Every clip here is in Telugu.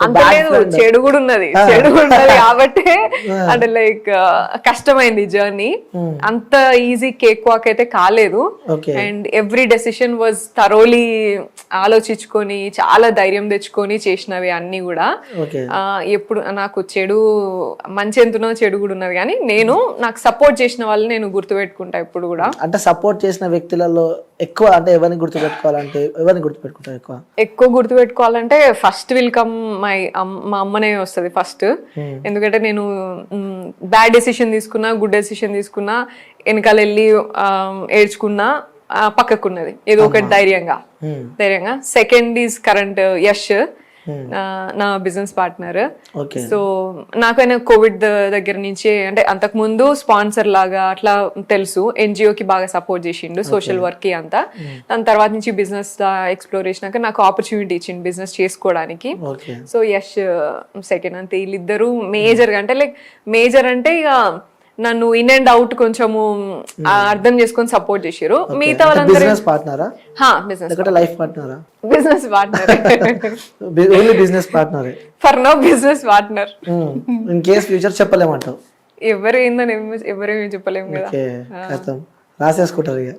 అంత లేదు, చెడు కూడా ఉన్నది కాబట్టి అంటే లైక్ కష్టమైంది జర్నీ. అంత ఈజీ కేక్ వాక్ అయితే కాలేదు. And every decision was thoroughly ఆలోచించుకొని చాలా ధైర్యం తెచ్చుకొని చేసినవి అన్ని కూడా. ఎప్పుడు నాకు చెడు మంచి ఎంతున్నో చెడు కూడా ఉన్నది, కానీ నేను నాకు సపోర్ట్ చేసిన వాళ్ళు నేను గుర్తుపెట్టుకుంటా ఇప్పుడు కూడా. అంటే సపోర్ట్ చేసిన వ్యక్తులలో ఎక్కువ అంటే ఎవరిని గుర్తుపెట్టుకోవాలంటే ఎవరిని గుర్తుపెట్టుకుంటారు? ఎక్కువ గుర్తుపెట్టుకోవాలంటే ఫస్ట్ వెల్కమ్ మా అమ్మనే వస్తుంది ఫస్ట్. ఎందుకంటే నేను బ్యాడ్ డెసిషన్ తీసుకున్నా, గుడ్ డెసిషన్ తీసుకున్నా, వెనకాల వెళ్ళి ఏడ్చుకున్నా పక్కకున్నది ఏదో ఒకటి ధైర్యంగా. సెకండ్ ఈజ్ కరెంట్ యష్, నా బిజినెస్ పార్ట్నర్. సో నాకైనా కోవిడ్ దగ్గర నుంచి అంటే అంతకు ముందు స్పాన్సర్ లాగా అట్లా తెలుసు, ఎన్జిఓకి బాగా సపోర్ట్ చేసిండు సోషల్ వర్క్ కి అంతా. దాని తర్వాత నుంచి బిజినెస్ ఎక్స్ప్లోర్ చేసినాక నాకు ఆపర్చునిటీ ఇచ్చిండు బిజినెస్ చేసుకోవడానికి. So Yash second. అంతే వీళ్ళిద్దరు మేజర్ గా, అంటే లైక్ మేజర్ అంటే ఇక నన్ను ఇన్ అండ్ అవుట్ కొంచెము అర్థం చేసుకొని సపోర్ట్ చేశారు. మిగతా వాళ్ళందరూ business partner for now business partner. In case future చెప్పలేమంటావు? ఎవరు ఏందని ఎవరేమీ చెప్పలేము కదా, రాసేసుకుంటారు ఇక.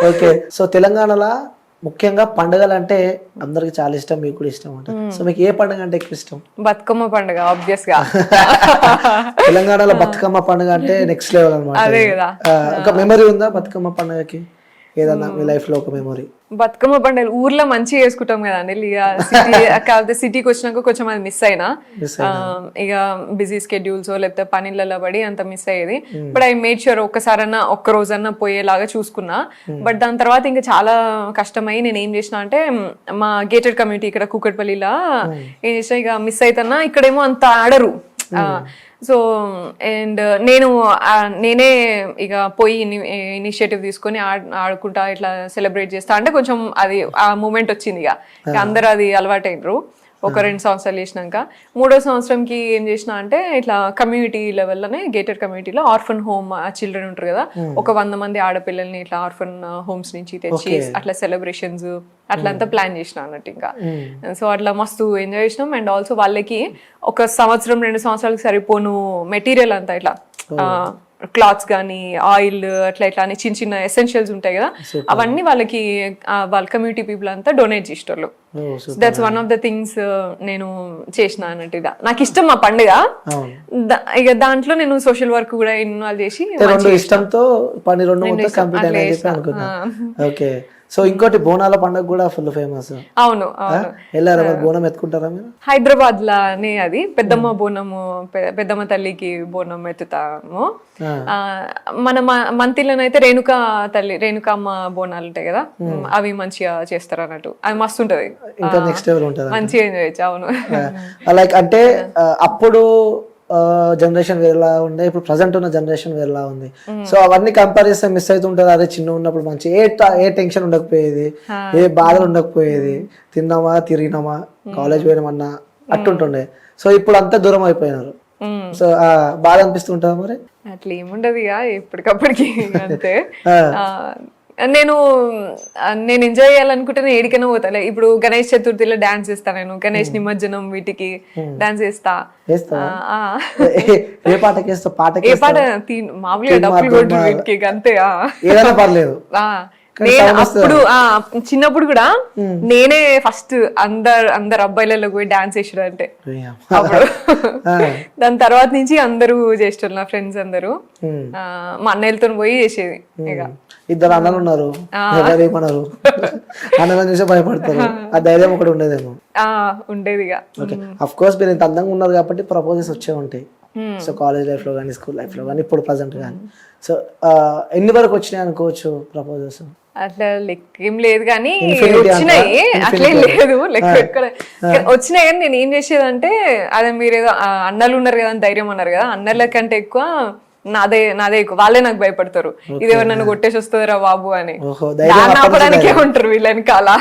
ఓకే, సో తెలంగాణలో ముఖ్యంగా పండుగలు అంటే అందరికి చాలా ఇష్టం, మీకు కూడా ఇష్టం ఉంటుంది. సో మీకు ఏ పండుగ అంటే ఎక్కువ ఇష్టం? బతుకమ్మ పండుగ ఆబ్వియస్ గా. తెలంగాణలో బతుకమ్మ పండుగ అంటే నెక్స్ట్ లెవెల్ అన్నమాట. అదే కదా. ఒక మెమరీ ఉందా బతుకమ్మ పండుగకి? ఏదన్నా మీ లైఫ్ లో ఒక మెమరీ? బతుకమ్మ పండుగ ఊర్లో మంచిగా చేసుకుంటాం కదండి. కాకపోతే సిటీకి వచ్చినాక కొంచెం అది మిస్ అయినా, ఇక బిజీ స్కెడ్యూల్స్ లేకపోతే పనిళ్ళలో పడి అంత మిస్ అయ్యేది. బట్ ఐ మేడ్ ష్యూర్ ఒక్కసారన్నా ఒక్క రోజన్నా పోయేలాగా చూసుకున్నా. బట్ దాని తర్వాత ఇంకా చాలా కష్టమై నేను ఏం చేసిన అంటే, మా గేటెడ్ కమ్యూనిటీ ఇక్కడ కూకట్పల్లిలో ఏం చేసిన, ఇక మిస్ అవుతున్నా, ఇక్కడేమో అంత ఆడరు. సో అండ్ నేనే ఇక పోయి ఇనిషియేటివ్ తీసుకొని ఆడుకుంటా ఇట్లా సెలబ్రేట్ చేస్తా. అంటే కొంచెం అది ఆ మూమెంట్ వచ్చింది, ఇక అందరూ అది అలవాటైనరు. ఒక 2 సంవత్సరాలు చేసినాక 3వ సంవత్సరంకి ఏం చేసిన అంటే, ఇట్లా కమ్యూనిటీ లెవెల్లోనే గేటెడ్ కమ్యూనిటీలో ఆర్ఫన్ హోమ్ చిల్డ్రన్ ఉంటారు కదా, ఒక 100 మంది ఆడపిల్లల్ని ఇట్లా ఆర్ఫన్ హోమ్స్ నుంచి తెచ్చి అట్లా సెలబ్రేషన్స్ అట్లంతా ప్లాన్ చేసిన అన్నట్టు. ఇంకా సో అట్లా మస్తు ఎంజాయ్ చేసినాం. అండ్ ఆల్సో వాళ్ళకి 1 సంవత్సరం 2 సంవత్సరాలకు సరిపోను మెటీరియల్ అంతా ఇట్లా క్లాత్స్ కానీ ఆయిల్ అట్లా ఇట్లా అని చిన్న చిన్న ఎసెన్షియల్స్ ఉంటాయి కదా, అవన్నీ వాళ్ళకి వాళ్ళ కమ్యూనిటీ పీపుల్ అంతా డొనేట్ చేసేటోళ్ళు. That's one of the things నేను చేసిన అన్నట్టుగా. నాకు ఇష్టం మా పండుగ, ఇక దాంట్లో నేను సోషల్ వర్క్ కూడా ఇన్వాల్వ్ చేసి ఇష్టంతో ఓకే. సో ఇంకోటి బోనాల పండుగ కూడా ఫుల్ ఫేమస్. అవును, వెళ్ళారా బోనం ఎత్తుకుంటారా మీరు? హైదరాబాద్ లానే అది పెద్దమ్మ బోనము, పెద్దమ్మ తల్లికి బోనం ఎత్తుతాము. మన మంతిలోనైతే రేణుకమ్మ బోనాలు ఉంటాయి కదా, అవి మంచిగా చేస్తారు అన్నట్టు. అది మస్తు ఉంటది, ఇంకా నెక్స్ట్ లెవెల్ ఉంటది, మంచిగా ఎంజాయ్ చేయొచ్చు. అవును, లైక్ అంటే అప్పుడు జనరేషన్ వేరేలా ఉండే, ఇప్పుడు ప్రజెంట్ ఉన్న జనరేషన్ వేరేలా ఉంది. సో అవన్నీ కంపేర్ చేస్తే మిస్ అవుతుంటది. అదే చిన్న ఉన్నప్పుడు మంచి ఏ టెన్షన్ ఉండకపోయేది, ఏ బాధలు ఉండకపోయేది, తిన్నామా తిరిగినామా కాలేజ్ పోయినామన్నా అట్టుంటుండే. సో ఇప్పుడు అంతా దూరం అయిపోయినారు. సో బాధ అనిపిస్తుంటా మరి? అట్లా ఏముండదు ఇక ఎప్పటికప్పటికి అంతే. నేను ఎంజాయ్ చేయాలనుకుంటే నేను ఏడికైనా పోతాలే. ఇప్పుడు గణేష్ చతుర్థిలో డాన్స్ చేస్తా, నేను గణేష్ నిమజ్జనం వీటికి డాన్స్ చేస్తా. ఏ పాటకి ఏ పాట మామూలుగా డబ్బులు కొట్టు వీటికి అంతే. పర్లేదు. నేను అప్పుడు చిన్నప్పుడు కూడా నేనే ఫస్ట్ అందరు అబ్బాయిలలో పోయి డాన్స్ చేసాడు అంటే అప్పుడు. దాని తర్వాత నుంచి అందరూ చేస్తారు, నా ఫ్రెండ్స్ అందరూ మా అన్నయ్యలతో పోయి చేసేది. ఇక 2 అన్నలు ఉన్నారు, ఎవరేమన్నారు, అన్నలను చూసి భయపడతారు, ఆ ధైర్యం ఒకటి ఉండేదేమో. ఉండేది. అఫ్ కోర్స్ మీరు ఇంత అందంగా ఉన్నారు కాబట్టి ప్రపోజల్స్ వచ్చే ఉంటాయి. సో కాలేజ్ లైఫ్ లో కానీ స్కూల్ లైఫ్ లో కానీ ఇప్పుడు ప్రజెంట్ కానీ. సో ఎన్ని వరకు వచ్చినాయి అనుకోవచ్చు ప్రపోజల్స్? అట్లా లెక్క ఏం లేదు కానీ వచ్చినాయి, అట్లేం లేదు లెక్క ఎక్కడ వచ్చినాయి. కానీ నేను ఏం చేసేదంటే, అదే మీరేదో అన్నలు ఉన్నారు కదా అని ధైర్యం అన్నారు కదా, అన్నల కంటే ఎక్కువ నాదే ఎక్కువ. వాళ్ళే నాకు భయపడతారు, ఇదేవరు నన్ను కొట్టేసి వస్తుందిరా బాబు అని. దాన్ని ఆపడానికే ఉంటారు వీళ్ళని, కాలా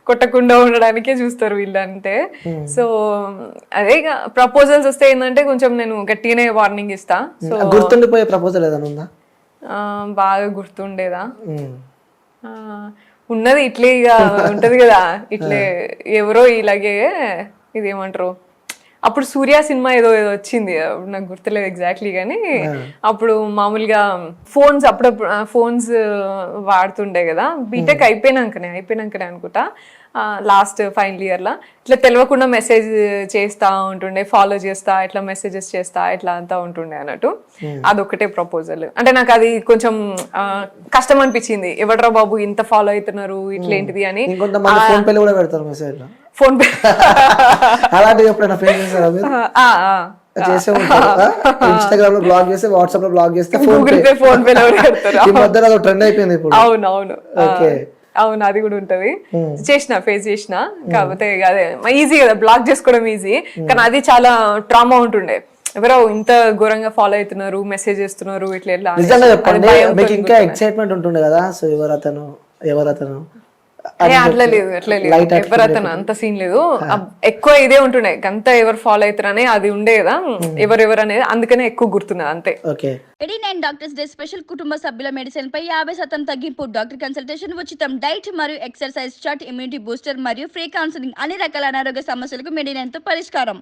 కొట్టకుండా ఉండడానికే చూస్తారు వీళ్ళంటే. సో అదే ప్రపోజల్స్ వస్తే ఏంటంటే కొంచెం నేను గట్టిగానే వార్నింగ్ ఇస్తా. సో గుర్తుండిపోయే ప్రపోజల్ ఏదైనా ఉందా? బాగా గుర్తుండేదా? ఉన్నది ఇట్లే ఇక ఉంటది కదా ఇట్లే ఎవరో ఇలాగే ఇదేమంటారు అప్పుడు సూర్య సినిమా ఏదో ఏదో వచ్చింది అప్పుడు నాకు గుర్తులేదు ఎగ్జాక్ట్లీ కానీ అప్పుడు మామూలుగా ఫోన్స్ అప్పుడప్పుడు ఫోన్స్ వాడుతుండే కదా బీటెక్ అయిపోయినాకనే అనుకుంటా లాస్ట్ ఫైనల్ ఇయర్లో ఇట్లా తెలియకుండా మెసేజ్ చేస్తా ఉంటుండే ఫాలో చేస్తా ఇట్లా మెసేజెస్ చేస్తా ఇట్లా అంతా ఉంటుండే అన్నట్టు అదొకటే ప్రపోజల్ అంటే నాకు అది కొంచెం కష్టం అనిపించింది ఎవడ్రా బాబు ఇంత ఫాలో అవుతున్నారు ఇట్లేంటిది అని ఇంకొంతమంది ఫోన్ పేలు కూడా పెడతారు మెసేజ్ ఫోన్ పే అలాంటివి ఎప్పుడైనా ఫేస్ చేస్తారా మీరు చేసే ఉంటారు ఇన్స్టాగ్రామ్ లో బ్లాగ్ చేస్తే వాట్సాప్ లో బ్లాగ్ చేస్తే గూగుల్ పే ఫోన్ పే ఈ మధ్యలో అది ట్రెండ్ అయిపోయింది ఇప్పుడు అవునవును అవును అది కూడా ఉంటది ఫేస్ చేసిన కాకపోతే అదే ఈజీ కదా బ్లాక్ చేసుకోవడం ఈజీ కానీ అది చాలా ట్రామా ఉంటుండే ఎవరో ఇంత ఘోరంగా ఫాలో అవుతున్నారు మెసేజ్ చేస్తున్నారు ఇట్లా ఇట్లా నిజంగా చెప్పండి మీకు ఇంకా ఎక్సైట్మెంట్ ఉంటుండే కదా సో ఎవరతను అట్లా లేదు ఎవరతను అంత సీన్ లేదు ఎక్కువ ఇదే ఉంటుండే అంత ఎవరు ఫాలో అవుతారనే అది ఉండే కదా ఎవరెవరు అనేది అందుకనే ఎక్కువ గుర్తున్నది అంతే. ఓకే 89 డాక్టర్స్ డే స్పెషల్ కుటుంబ సభ్యుల మెడిసిన్ పై 50% తగ్గింపు డాక్టర్ కన్సల్టేషన్ ఉచితం డైట్ మరియు ఎక్సర్సైజ్ చార్ట్ ఇమ్యూనిటీ బూస్టర్ మరియు ఫ్రీ కౌన్సిలింగ్ అన్ని రకాల అనారోగ్య సమస్యలకు మెడినైన్ తో పరిష్కారం.